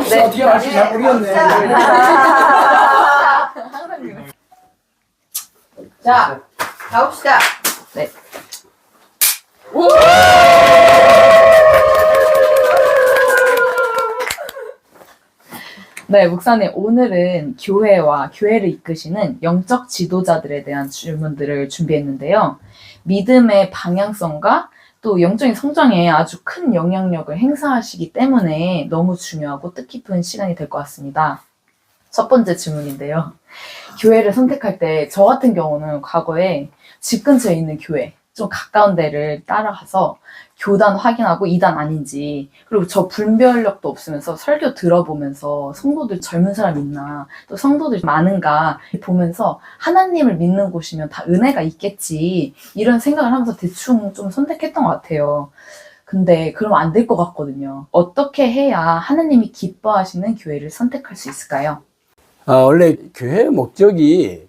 네. 어떻게 할지 잘 모르겠네. 자, 가봅시다. 네. 네, 목사님, 오늘은 교회와 교회를 이끄시는 영적 지도자들에 대한 질문들을 준비했는데요. 믿음의 방향성과 또 영적인 성장에 아주 큰 영향력을 행사하시기 때문에 너무 중요하고 뜻깊은 시간이 될 것 같습니다. 첫 번째 질문인데요. 교회를 선택할 때 저 같은 경우는 과거에 집 근처에 있는 교회, 좀 가까운 데를 따라가서 교단 확인하고 이단 아닌지, 그리고 저 분별력도 없으면서 설교 들어보면서 성도들 젊은 사람 있나, 또 성도들 많은가 보면서 하나님을 믿는 곳이면 다 은혜가 있겠지, 이런 생각을 하면서 대충 좀 선택했던 것 같아요. 근데 그러면 안 될 것 같거든요. 어떻게 해야 하나님이 기뻐하시는 교회를 선택할 수 있을까요? 원래 교회의 목적이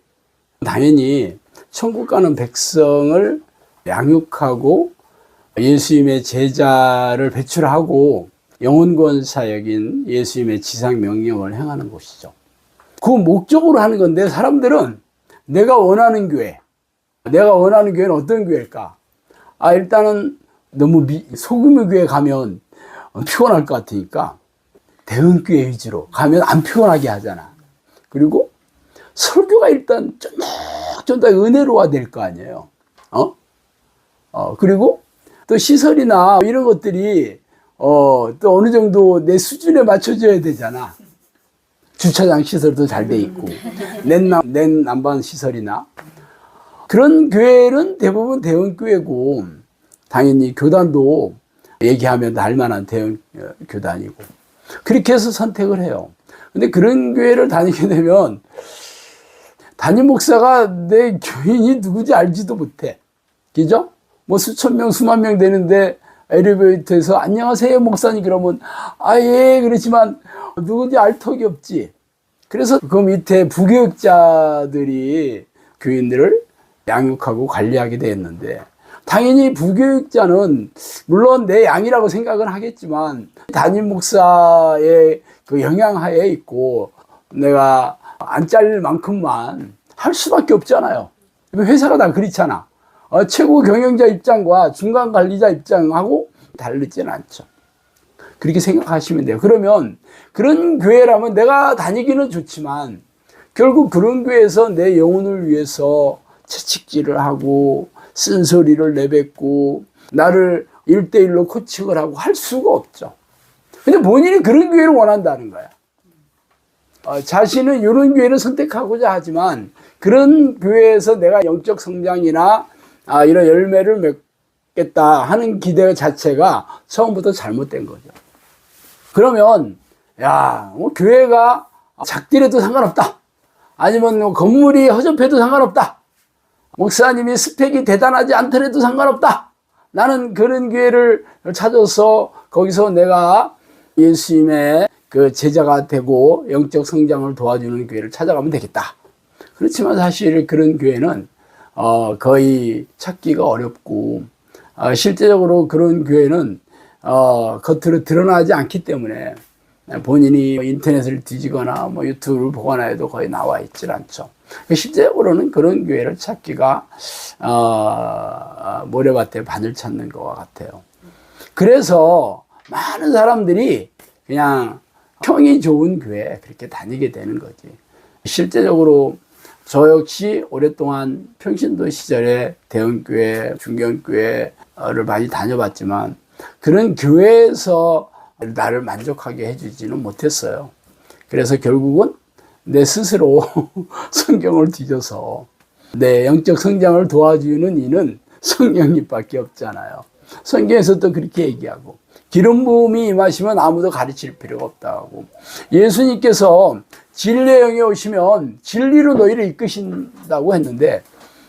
당연히 천국 가는 백성을 양육하고 예수님의 제자를 배출하고 영혼구원 사역인 예수님의 지상 명령을 행하는 곳이죠. 그 목적으로 하는 건데, 사람들은 내가 원하는 교회는 어떤 교회일까? 일단은 너무 소규모 교회 가면 피곤할 것 같으니까 대형교회 위주로 가면 안 피곤하게 하잖아. 그리고 설교가 일단 쫀득쫀득 은혜로워야 될 거 아니에요. 그리고 또 시설이나 이런 것들이 또 어느 정도 내 수준에 맞춰져야 되잖아. 주차장 시설도 잘 돼 있고 냉난방 시설이나 그런 교회는 대부분 대형교회고, 당연히 교단도 얘기하면 다 알만한 대형 교단이고, 그렇게 해서 선택을 해요. 근데 그런 교회를 다니게 되면 담임 목사가 내 교인이 누구지 알지도 못해. 그죠? 뭐 수천 명, 수만 명 되는데 엘리베이터에서 안녕하세요 목사님 그러면 예 그렇지만 누군지 알 턱이 없지. 그래서 그 밑에 부교육자들이 교인들을 양육하고 관리하게 됐는데, 당연히 부교육자는 물론 내 양이라고 생각은 하겠지만 담임 목사의 그 영향하에 있고 내가 안 잘릴 만큼만 할 수밖에 없잖아요. 회사가 다 그렇잖아. 최고 경영자 입장과 중간 관리자 입장하고 다르지는 않죠. 그렇게 생각하시면 돼요. 그러면 그런 교회라면 내가 다니기는 좋지만 결국 그런 교회에서 내 영혼을 위해서 채찍질을 하고 쓴소리를 내뱉고 나를 1대1로 코칭을 하고 할 수가 없죠. 근데 본인이 그런 교회를 원한다는 거야. 자신은 이런 교회를 선택하고자 하지만 그런 교회에서 내가 영적 성장이나 이런 열매를 맺겠다 하는 기대 자체가 처음부터 잘못된 거죠. 그러면 뭐 교회가 작더라도 상관없다, 아니면 뭐 건물이 허접해도 상관없다, 목사님이 스펙이 대단하지 않더라도 상관없다, 나는 그런 교회를 찾아서 거기서 내가 예수님의 그 제자가 되고 영적 성장을 도와주는 교회를 찾아가면 되겠다. 그렇지만 사실 그런 교회는 거의 찾기가 어렵고, 실제적으로 그런 교회는 겉으로 드러나지 않기 때문에 본인이 인터넷을 뒤지거나 뭐 유튜브를 보거나 해도 거의 나와 있질 않죠. 실제적으로는 그런 교회를 찾기가 모래밭에 바늘 찾는 것과 같아요. 그래서 많은 사람들이 그냥 평이 좋은 교회에 그렇게 다니게 되는 거지. 실제적으로 저 역시 오랫동안 평신도 시절에 대형교회, 중견교회를 많이 다녀봤지만 그런 교회에서 나를 만족하게 해주지는 못했어요. 그래서 결국은 내 스스로 성경을 뒤져서 내 영적 성장을 도와주는 이는 성령님밖에 없잖아요. 성경에서도 그렇게 얘기하고, 기름 부음이 임하시면 아무도 가르칠 필요가 없다고. 예수님께서 진리의 영이 오시면 진리로 너희를 이끄신다고 했는데,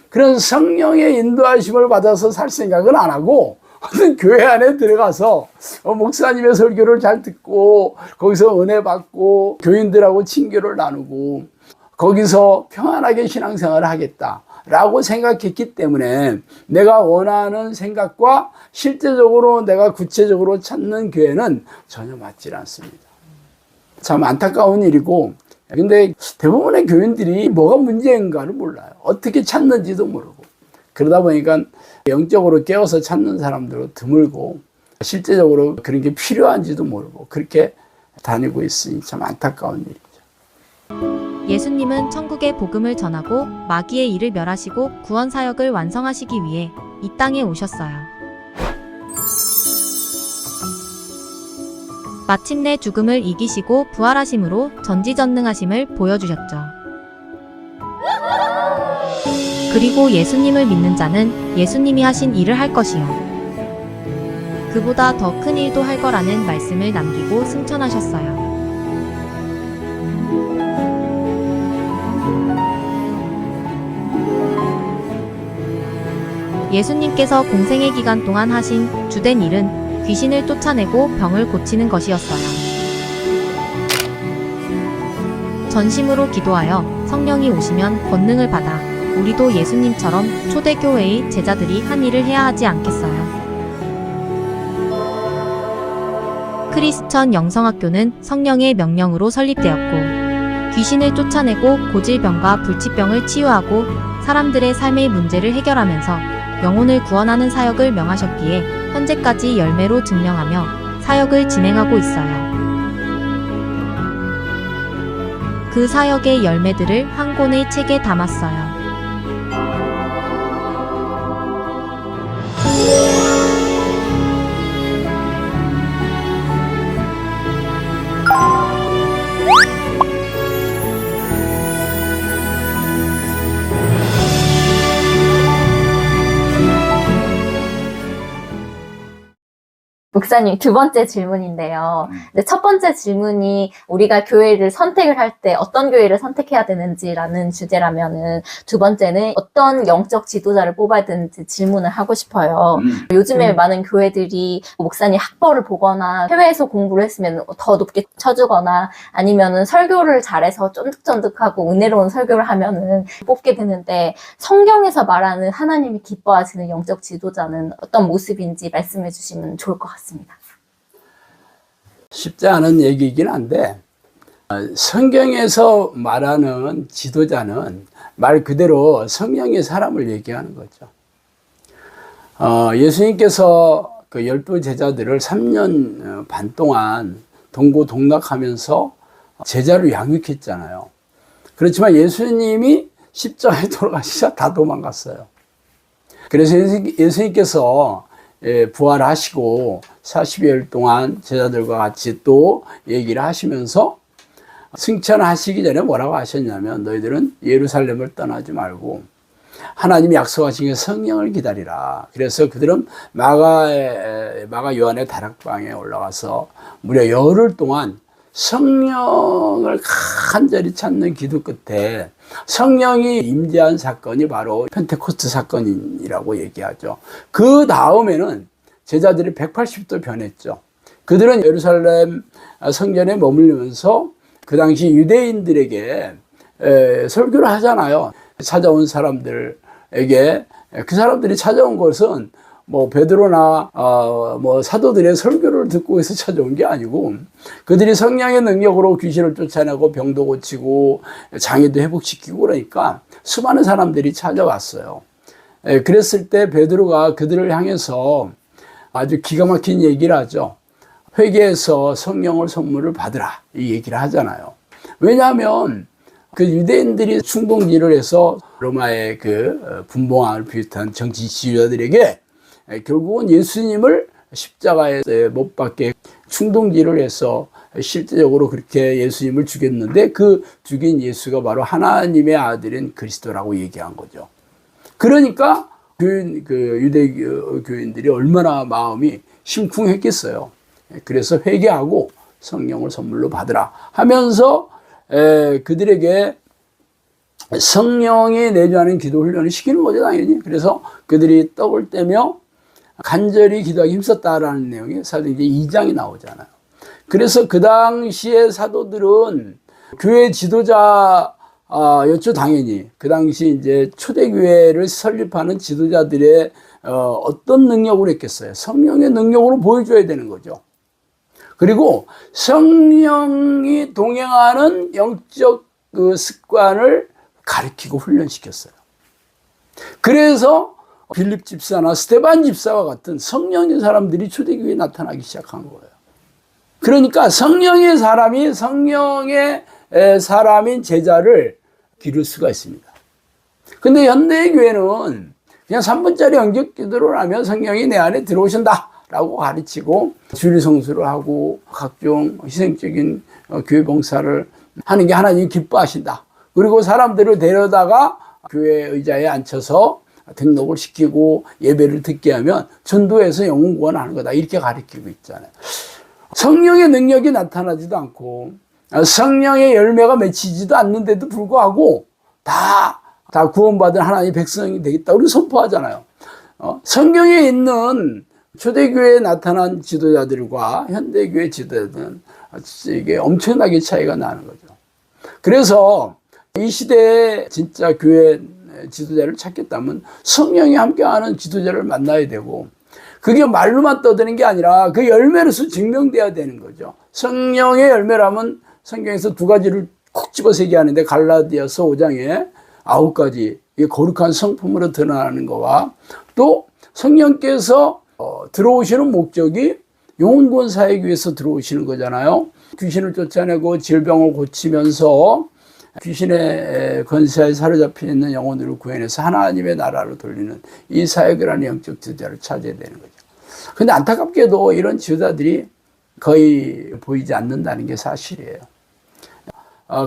그런 성령의 인도하심을 받아서 살 생각은 안 하고 어떤 교회 안에 들어가서 목사님의 설교를 잘 듣고 거기서 은혜 받고 교인들하고 친교를 나누고 거기서 평안하게 신앙생활을 하겠다라고 생각했기 때문에 내가 원하는 생각과 실제적으로 내가 구체적으로 찾는 교회는 전혀 맞지 않습니다. 참 안타까운 일이고, 근데 대부분의 교인들이 뭐가 문제인가를 몰라요. 어떻게 찾는지도 모르고. 그러다 보니까 영적으로 깨어서 찾는 사람들도 드물고, 실제적으로 그런 게 필요한지도 모르고 그렇게 다니고 있으니 참 안타까운 일이죠. 예수님은 천국의 복음을 전하고 마귀의 일을 멸하시고 구원 사역을 완성하시기 위해 이 땅에 오셨어요. 마침내 죽음을 이기시고 부활하심으로 전지전능하심을 보여주셨죠. 그리고 예수님을 믿는 자는 예수님이 하신 일을 할 것이요. 그보다 더 큰 일도 할 거라는 말씀을 남기고 승천하셨어요. 예수님께서 공생의 기간 동안 하신 주된 일은 귀신을 쫓아내고 병을 고치는 것이었어요. 전심으로 기도하여 성령이 오시면 권능을 받아 우리도 예수님처럼 초대교회의 제자들이 한 일을 해야 하지 않겠어요? 크리스천 영성학교는 성령의 명령으로 설립되었고 귀신을 쫓아내고 고질병과 불치병을 치유하고 사람들의 삶의 문제를 해결하면서 영혼을 구원하는 사역을 명하셨기에 현재까지 열매로 증명하며 사역을 진행하고 있어요. 그 사역의 열매들을 한 권의 책에 담았어요. 목사님, 두 번째 질문인데요. 근데 첫 번째 질문이 우리가 교회를 선택을 할 때 어떤 교회를 선택해야 되는지라는 주제라면은, 두 번째는 어떤 영적 지도자를 뽑아야 되는지 질문을 하고 싶어요. 요즘에 많은 교회들이 목사님 학벌을 보거나 해외에서 공부를 했으면 더 높게 쳐주거나 아니면은 설교를 잘해서 쫀득쫀득하고 은혜로운 설교를 하면은 뽑게 되는데, 성경에서 말하는 하나님이 기뻐하시는 영적 지도자는 어떤 모습인지 말씀해 주시면 좋을 것 같습니다. 쉽지 않은 얘기이긴 한데, 성경에서 말하는 지도자는 말 그대로 성령의 사람을 얘기하는 거죠. 예수님께서 그 12 제자들을 3년 반 동안 동고동락하면서 제자로 양육했잖아요. 그렇지만 예수님이 십자가에 돌아가시자 다 도망갔어요. 그래서 예수님께서 부활하시고 40여일 동안 제자들과 같이 또 얘기를 하시면서 승천하시기 전에 뭐라고 하셨냐면, 너희들은 예루살렘을 떠나지 말고 하나님이 약속하신 성령을 기다리라. 그래서 그들은 마가 요한의 다락방에 올라가서 무려 열흘 동안 성령을 간절히 찾는 기도 끝에 성령이 임재한 사건이 바로 펜테코스트 사건이라고 얘기하죠. 그 다음에는 제자들이 180도 변했죠. 그들은 예루살렘 성전에 머물면서 그 당시 유대인들에게 설교를 하잖아요. 찾아온 사람들에게. 그 사람들이 찾아온 것은 뭐 베드로나 뭐 사도들의 설교를 듣고 해서 찾아온 게 아니고, 그들이 성령의 능력으로 귀신을 쫓아내고 병도 고치고 장애도 회복시키고 그러니까 수많은 사람들이 찾아왔어요. 그랬을 때 베드로가 그들을 향해서 아주 기가 막힌 얘기를 하죠. 회개해서 성령을 선물을 받으라, 이 얘기를 하잖아요. 왜냐하면 그 유대인들이 충동질을 해서 로마의 그 분봉왕을 비롯한 정치 지도자들에게 결국은 예수님을 십자가에 못 박게 충동질을 해서 실제적으로 그렇게 예수님을 죽였는데, 그 죽인 예수가 바로 하나님의 아들인 그리스도라고 얘기한 거죠. 그러니까 유대 교인들이 얼마나 마음이 심쿵했겠어요. 그래서 회개하고 성령을 선물로 받으라 하면서 그들에게 성령이 내주하는 기도 훈련을 시키는 거죠, 당연히. 그래서 그들이 떡을 떼며 간절히 기도하기 힘썼다라는 내용이 사도행전 2장이 나오잖아요. 그래서 그 당시에 사도들은 교회 지도자였죠, 당연히. 그 당시 이제 초대교회를 설립하는 지도자들의 어떤 능력으로 했겠어요? 성령의 능력으로 보여줘야 되는 거죠. 그리고 성령이 동행하는 영적 그 습관을 가르치고 훈련시켰어요. 그래서 빌립 집사나 스데반 집사와 같은 성령의 사람들이 초대교회에 나타나기 시작한 거예요. 그러니까 성령의 사람이 성령의 사람인 제자를 기를 수가 있습니다. 근데 현대교회는 그냥 3분짜리 영적 기도를 하면 성령이 내 안에 들어오신다 라고 가르치고 주일 성수를 하고 각종 희생적인 교회 봉사를 하는 게 하나님이 기뻐하신다. 그리고 사람들을 데려다가 교회 의자에 앉혀서 등록을 시키고 예배를 듣게 하면 전도해서 영혼 구원하는 거다. 이렇게 가르치고 있잖아요. 성령의 능력이 나타나지도 않고 성령의 열매가 맺히지도 않는데도 불구하고 다 구원받은 하나님의 백성이 되겠다. 우리 선포하잖아요. 성경에 있는 초대교회에 나타난 지도자들과 현대교회 지도자들은 이게 엄청나게 차이가 나는 거죠. 그래서 이 시대에 진짜 교회 지도자를 찾겠다면 성령이 함께하는 지도자를 만나야 되고 그게 말로만 떠드는 게 아니라 그 열매로서 증명돼야 되는 거죠. 성령의 열매라면 성경에서 두 가지를 콕 집어서 얘기하는데 갈라디아서 5장에 9가지 이게 거룩한 성품으로 드러나는 거와 또 성령께서 들어오시는 목적이 영혼구원 사역에 위해서 들어오시는 거잖아요. 귀신을 쫓아내고 질병을 고치면서 귀신의 권세에 사로잡혀 있는 영혼들을 구해내서 하나님의 나라로 돌리는 이 사역을 하는 영적 지도자를 찾아야 되는 거죠. 근데 안타깝게도 이런 지도자들이 거의 보이지 않는다는 게 사실이에요.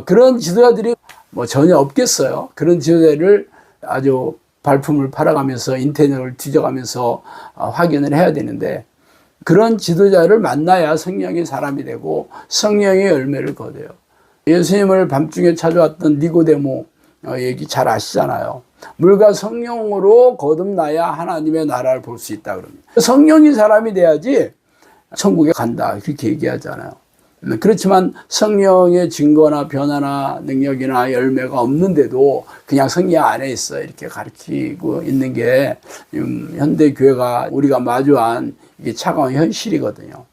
그런 지도자들이 뭐 전혀 없겠어요. 그런 지도자를 아주 발품을 팔아가면서 인터넷을 뒤져가면서 확인을 해야 되는데 그런 지도자를 만나야 성령의 사람이 되고 성령의 열매를 거둬요. 예수님을 밤중에 찾아왔던 니고데모 얘기 잘 아시잖아요. 물과 성령으로 거듭나야 하나님의 나라를 볼 수 있다 그럽니다. 성령이 사람이 돼야지 천국에 간다 그렇게 얘기하잖아요. 그렇지만 성령의 증거나 변화나 능력이나 열매가 없는데도 그냥 성령 안에 있어 이렇게 가르치고 있는 게 현대 교회가 우리가 마주한 이게 차가운 현실이거든요.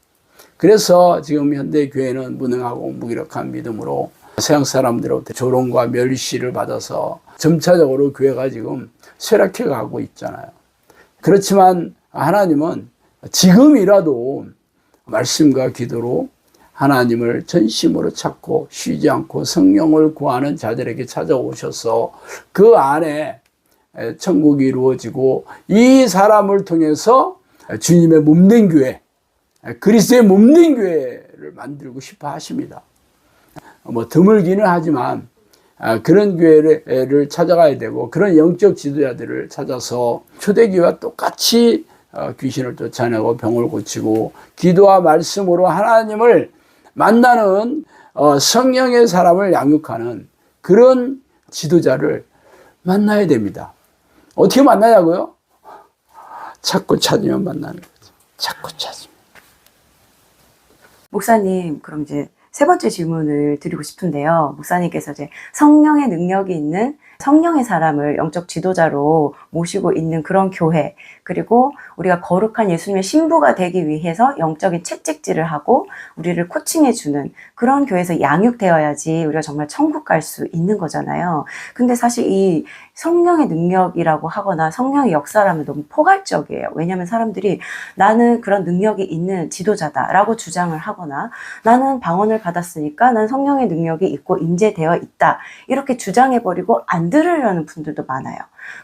그래서 지금 현대 교회는 무능하고 무기력한 믿음으로 서양 사람들로부터 조롱과 멸시를 받아서 점차적으로 교회가 지금 쇠락해 가고 있잖아요. 그렇지만 하나님은 지금이라도 말씀과 기도로 하나님을 전심으로 찾고 쉬지 않고 성령을 구하는 자들에게 찾아오셔서 그 안에 천국이 이루어지고 이 사람을 통해서 주님의 몸된 교회, 그리스도의 몸된 교회를 만들고 싶어 하십니다. 뭐 드물기는 하지만 그런 교회를 찾아가야 되고 그런 영적 지도자들을 찾아서 초대교회와 똑같이 귀신을 쫓아내고 병을 고치고 기도와 말씀으로 하나님을 만나는 성령의 사람을 양육하는 그런 지도자를 만나야 됩니다. 어떻게 만나냐고요? 찾고 찾으면 만나는 거죠. 찾고 찾으면. 목사님, 그럼 이제 세 번째 질문을 드리고 싶은데요. 목사님께서 이제 성령의 능력이 있는 성령의 사람을 영적 지도자로 모시고 있는 그런 교회, 그리고 우리가 거룩한 예수님의 신부가 되기 위해서 영적인 채찍질을 하고 우리를 코칭해주는 그런 교회에서 양육되어야지 우리가 정말 천국 갈 수 있는 거잖아요. 근데 사실 이 성령의 능력이라고 하거나 성령의 역사라면 너무 포괄적이에요. 왜냐하면 사람들이 나는 그런 능력이 있는 지도자다라고 주장을 하거나 나는 방언을 받았으니까 난 성령의 능력이 있고 임재되어 있다 이렇게 주장해버리고 안 들으려는 분들도 많아요.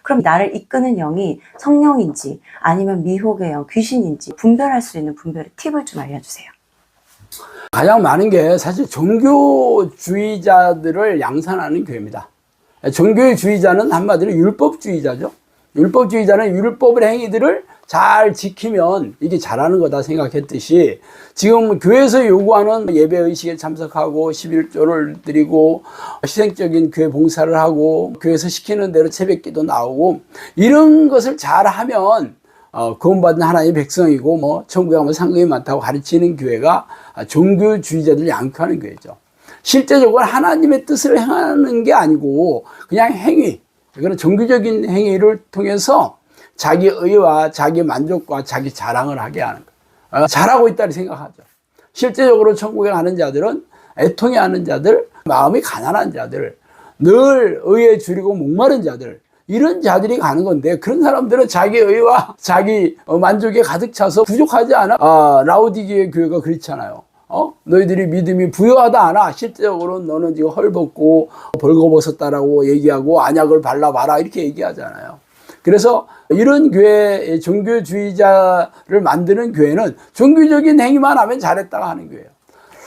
그럼 나를 이끄는 영이 성령인지 아니면 미혹의 영, 귀신인지 분별할 수 있는 분별의 팁을 좀 알려주세요. 가장 많은 게 사실 종교주의자들을 양산하는 교회입니다. 종교주의자는 한마디로 율법주의자죠. 율법주의자는 율법의 행위들을 잘 지키면 이게 잘하는 거다 생각했듯이 지금 교회에서 요구하는 예배의식에 참석하고 11조를 드리고 희생적인 교회 봉사를 하고 교회에서 시키는 대로 새벽기도 나오고 이런 것을 잘하면 구원받은 하나님의 백성이고 뭐 천국에 가면 상급이 많다고 가르치는 교회가 종교주의자들을 양육하는 교회죠. 실제적으로 하나님의 뜻을 행하는 게 아니고 그냥 행위, 그런 종교적인 행위를 통해서 자기 의와 자기 만족과 자기 자랑을 하게 하는 거예요. 잘하고 있다고 생각하죠. 실제적으로 천국에 가는 자들은 애통해 하는 자들, 마음이 가난한 자들, 늘 의에 줄이고 목마른 자들, 이런 자들이 가는 건데, 그런 사람들은 자기 의와 자기 만족에 가득 차서 부족하지 않아. 라오디게의 교회가 그렇잖아요. 너희들이 믿음이 부여하다 않아. 실제적으로 너는 지금 헐벗고 벌거벗었다라고 얘기하고 안약을 발라봐라 이렇게 얘기하잖아요. 그래서 이런 교회, 종교주의자를 만드는 교회는 종교적인 행위만 하면 잘했다가 하는 교회예요.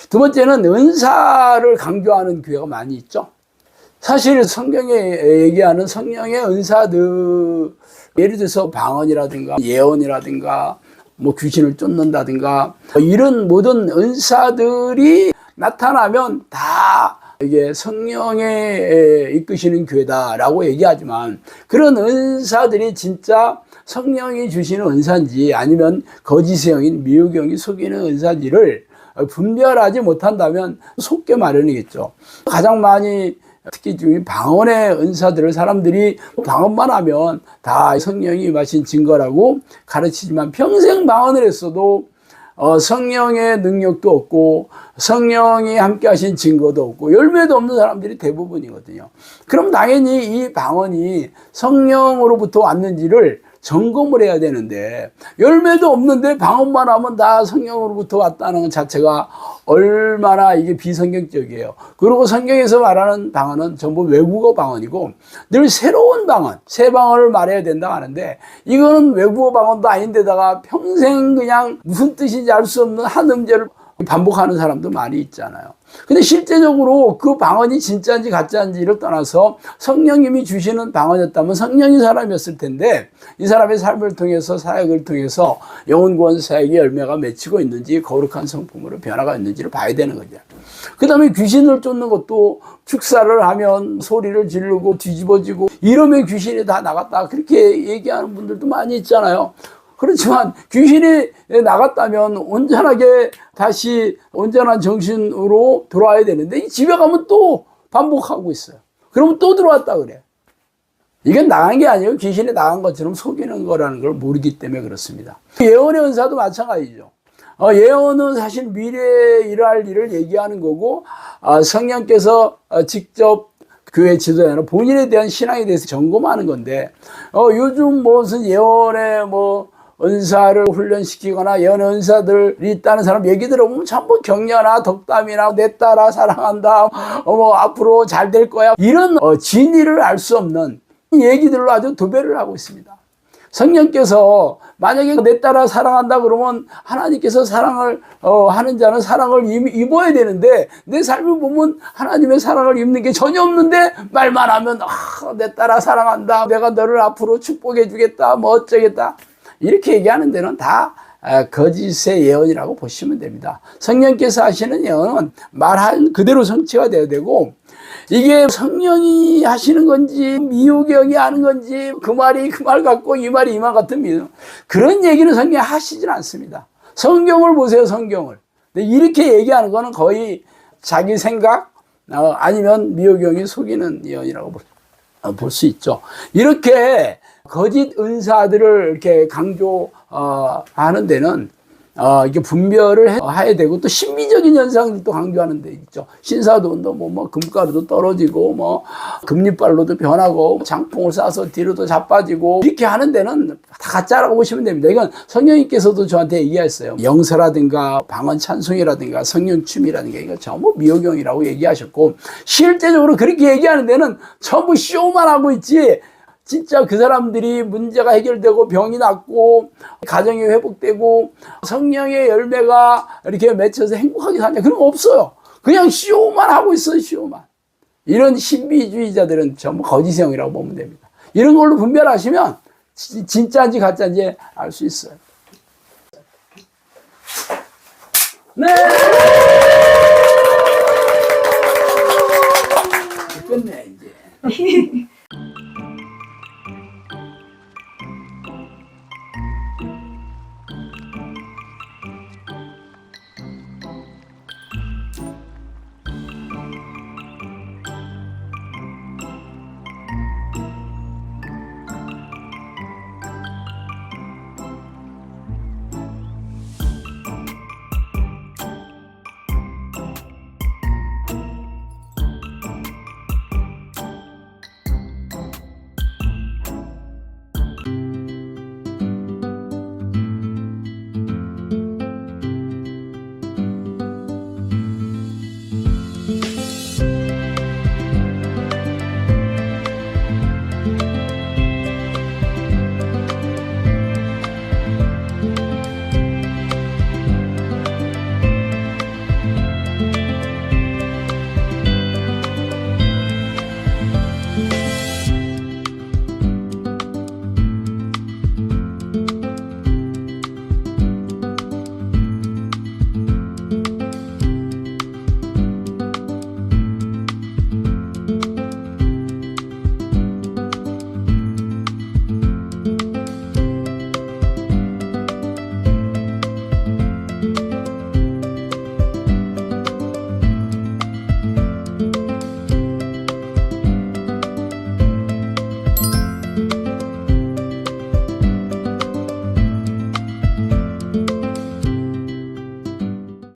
두 번째는 은사를 강조하는 교회가 많이 있죠. 사실 성경에 얘기하는 성령의 은사들, 예를 들어서 방언이라든가 예언이라든가 뭐 귀신을 쫓는다든가 이런 모든 은사들이 나타나면 다 이게 성령에 이끄시는 교회다라고 얘기하지만, 그런 은사들이 진짜 성령이 주시는 은사인지 아니면 거짓의 영인 미혹의 영이 속이는 은사인지를 분별하지 못한다면 속게 마련이겠죠. 가장 많이 특히 방언의 은사들을 사람들이 방언만 하면 다 성령이 임하신 증거라고 가르치지만, 평생 방언을 했어도 성령의 능력도 없고 성령이 함께 하신 증거도 없고 열매도 없는 사람들이 대부분이거든요. 그럼 당연히 이 방언이 성령으로부터 왔는지를 점검을 해야 되는데, 열매도 없는데 방언만 하면 다 성령으로부터 왔다는 것 자체가 얼마나 이게 비성경적이에요. 그리고 성경에서 말하는 방언은 전부 외국어 방언이고 늘 새로운 방언, 새 방언을 말해야 된다고 하는데, 이거는 외국어 방언도 아닌데다가 평생 그냥 무슨 뜻인지 알 수 없는 한 음절을 반복하는 사람도 많이 있잖아요. 근데 실제적으로 그 방언이 진짜인지 가짜인지를 떠나서 성령님이 주시는 방언이었다면 성령이 사람이었을 텐데, 이 사람의 삶을 통해서 사역을 통해서 영혼 구원 사역의 열매가 맺히고 있는지 거룩한 성품으로 변화가 있는지를 봐야 되는 거죠. 그 다음에 귀신을 쫓는 것도 축사를 하면 소리를 지르고 뒤집어지고 이러면 귀신이 다 나갔다 그렇게 얘기하는 분들도 많이 있잖아요. 그렇지만 귀신이 나갔다면 온전하게 다시 온전한 정신으로 돌아와야 되는데, 집에 가면 또 반복하고 있어요. 그러면 또 들어왔다 그래. 이건 나간 게 아니에요. 귀신이 나간 것처럼 속이는 거라는 걸 모르기 때문에 그렇습니다. 예언의 은사도 마찬가지죠. 예언은 사실 미래에 일어날 일을 얘기하는 거고, 성령께서 직접 교회 지도자나 본인에 대한 신앙에 대해서 점검하는 건데, 요즘 무슨 예언의 은사를 훈련시키거나 예언 은사들이 있다는 사람 얘기 들어보면 전부 격려나 덕담이나 내 딸아 사랑한다, 앞으로 잘 될 거야, 이런 진리를 알 수 없는 얘기들로 아주 도배를 하고 있습니다. 성령께서 만약에 내 딸아 사랑한다 그러면 하나님께서 사랑을 하는 자는 사랑을 입어야 되는데, 내 삶을 보면 하나님의 사랑을 입는 게 전혀 없는데 말만 하면 내 딸아 사랑한다, 내가 너를 앞으로 축복해 주겠다, 뭐 어쩌겠다, 이렇게 얘기하는 데는 다 거짓의 예언이라고 보시면 됩니다. 성령께서 하시는 예언은 말한 그대로 성취가 돼야 되고, 이게 성령이 하시는 건지 미혹의 영이 하는 건지 그 말이 그 말 같고 이 말이 이 말 같은 믿음, 그런 얘기는 성경이 하시질 않습니다. 성경을 보세요. 성경을. 근데 이렇게 얘기하는 거는 거의 자기 생각 아니면 미혹의 영이 속이는 예언이라고 볼 수 있죠. 이렇게 거짓 은사들을 이렇게 강조하는 데는 이게 분별을 해야 되고, 또 신비적인 현상들도 강조하는 데 있죠. 신사돈도 금가루도 떨어지고 금리빨로도 변하고 장풍을 쏴서 뒤로도 자빠지고 이렇게 하는 데는 다 가짜라고 보시면 됩니다. 이건 성령님께서도 저한테 얘기했어요. 영서라든가 방언 찬송이라든가 성령 춤이라든가 이거 전부 미혹영이라고 얘기하셨고, 실제적으로 그렇게 얘기하는 데는 전부 쇼만 하고 있지, 진짜 그 사람들이 문제가 해결되고 병이 낫고 가정이 회복되고 성령의 열매가 이렇게 맺혀서 행복하게 사냐, 그런 거 없어요. 그냥 쇼만 하고 있어요. 쇼만. 이런 신비주의자들은 전부 거짓형이라고 보면 됩니다. 이런 걸로 분별하시면 진짜인지 가짜인지 알 수 있어요. 네. 끝내 이제.